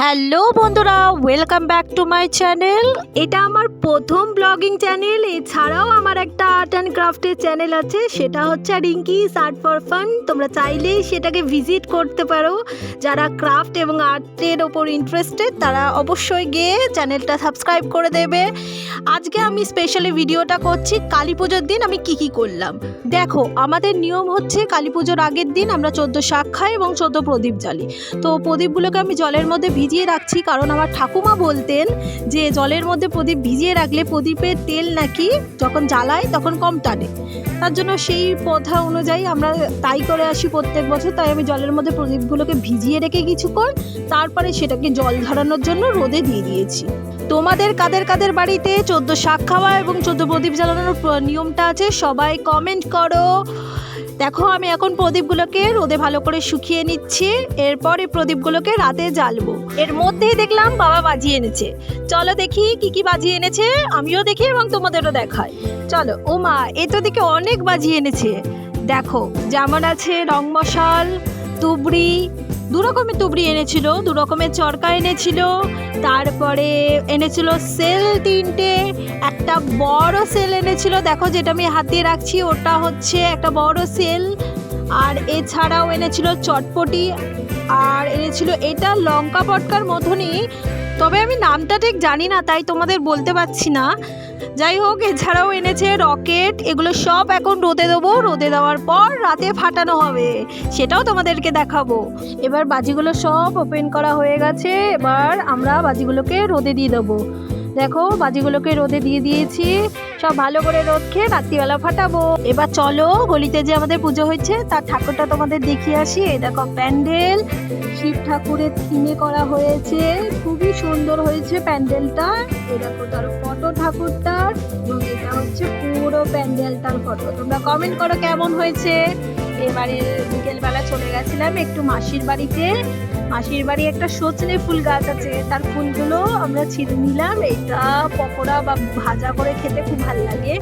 Hello বন্ধুরা, welcome back to my channel. এটা আমার প্রথম ব্লগিং চ্যানেল। এছাড়াও আমার একটা আর্ট অ্যান্ড ক্রাফটের চ্যানেল আছে, সেটা হচ্ছে রিঙ্কিস আর্ট ফর ফান। তোমরা চাইলেই সেটাকে ভিজিট করতে পারো। যারা ক্রাফট এবং আর্টের ওপর ইন্টারেস্টেড তারা অবশ্যই গিয়ে চ্যানেলটা সাবস্ক্রাইব করে দেবে। আজকে আমি স্পেশালি ভিডিওটা করছি কালী পুজোর দিন আমি কি করলাম। দেখো, আমাদের নিয়ম হচ্ছে কালী পুজোর আগের দিন আমরা 14 শাক খাই এবং 14 প্রদীপ জ্বালি। তো প্রদীপগুলোকে আমি জলের মধ্যে ভিজিয়ে রাখছি, কারণ আমার ঠাকুমা বলতেন যে জলের মধ্যে প্রদীপ ভিজিয়ে রাখলে প্রদীপের তেল নাকি যখন জ্বালায় তখন কম টানে। তার জন্য সেই প্রথা অনুযায়ী আমরা তাই করে আসি প্রত্যেক বছর। তাই আমি জলের মধ্যে প্রদীপগুলোকে ভিজিয়ে রেখে কিছুক্ষণ, তারপরে সেটাকে জল ঝরানোর জন্য রোদে দিয়ে দিয়েছি। তোমাদের কাদের কাদের বাড়িতে 14 শাক খাওয়া এবং 14 প্রদীপ জ্বালানোর নিয়মটা আছে সবাই কমেন্ট করো। দেখো, আমি এখন প্রদীপগুলোকে রোদে ভালো করে শুকিয়ে নিচ্ছি। এরপর এই প্রদীপগুলোকে রাতে জ্বালবো। এর মধ্যেই দেখলাম বাবা বাজি এনেছে। চলো দেখি কি কি বাজি এনেছে, আমিও দেখি এবং তোমাদেরও দেখাই। চলো। ও মা, এ তো দেখে অনেক বাজি এনেছে। দেখো, যেমন আছে রং মশাল, তুবড়ি, দু রকমের তুবড়ি এনেছিল, দু রকমের চরকা এনেছিল, তারপরে এনেছিল সেল 3টে, একটা বড় সেল এনেছিল। দেখো, যেটা আমি হাতে রাখছি ওটা হচ্ছে একটা বড় সেল। আর এছাড়াও এনেছিল চটপটি, আর এনেছিল এটা লঙ্কা পটকার মতনই, তবে আমি নামটা ঠিক জানি না তাই তোমাদের বলতে পারছি না। যাই হোক, এছাড়াও এনেছে রকেট। এগুলো সব এখন রোদে দেবো। রোদে দেওয়ার পর রাতে ফাটানো হবে, সেটাও তোমাদেরকে দেখাবো। এবার বাজিগুলো সব ওপেন করা হয়ে গেছে। এবার আমরা বাজিগুলোকে রোদে দিয়ে দেবো। দেখো, বাজিগুলোকে রোদে দিয়ে দিয়েছি। সব ভালো করে রোদ খেয়ে রাত্রিবেলা ফাটাবো। এবার চলো, গলিতে যে আমাদের পুজো হচ্ছে তার ঠাকুরটা তোমাদের দেখিয়ে আসি। এই দেখো প্যান্ডেল, শিব ঠাকুরের থিমে করা হয়েছে, খুবই সুন্দর হয়েছে প্যান্ডেলটা। এই দেখো তার ফটো ঠাকুরটার, এবং এটা হচ্ছে পুরো প্যান্ডেলটার ফটো। তোমরা কমেন্ট করো কেমন হয়েছে। এবারে বিকেলবেলা চলে গেছিলাম একটু মাসির বাড়িতে। মাসির বাড়ি একটা সজনে ফুল গাছ আছে, তার ফুলগুলো আমরা ছিঁড়ে নিলাম। এটা পকোড়া বা ভাজা করে খেতে খুব ভালো লাগে।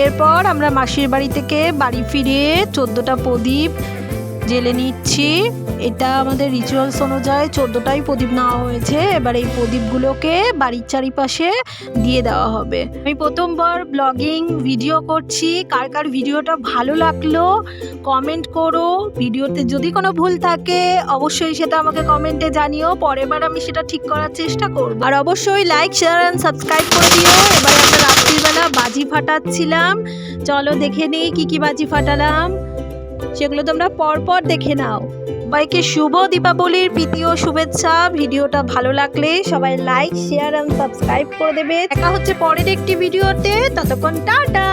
এরপর আমরা মাসির বাড়ি থেকে বাড়ি ফিরে 14টা প্রদীপ জ্বেলে নিচ্ছি। এটা আমাদের রিচুয়ালস অনুযায়ী 14টাই প্রদীপ নেওয়া হয়েছে। এবার এই প্রদীপগুলোকে বাড়ির চারিপাশে দিয়ে দেওয়া হবে। আমি প্রথমবার ব্লগিং ভিডিও করছি। কার কার ভিডিওটা ভালো লাগলো কমেন্ট করো। ভিডিওতে যদি কোনো ভুল থাকে অবশ্যই সেটা আমাকে কমেন্টে জানিও। পরের বার আমি সেটা ঠিক করার চেষ্টা করব। আর অবশ্যই লাইক, শেয়ার অ্যান্ড সাবস্ক্রাইব করে দিও। এবার আমরা রাত্রিবেলা বাজি ফাটাচ্ছিলাম। চলো দেখে নিই কি কি বাজি ফাটালাম, সেগুলো তোমরা পরপর দেখে নাও। সবাইকে শুভ দীপাবলির প্রীতি ও শুভেচ্ছা। ভিডিওটা ভালো লাগলে সবাই লাইক, শেয়ার এন্ড সাবস্ক্রাইব করে দেবে। দেখা হচ্ছে পরের একটি ভিডিওতে। ততক্ষণ টাটা।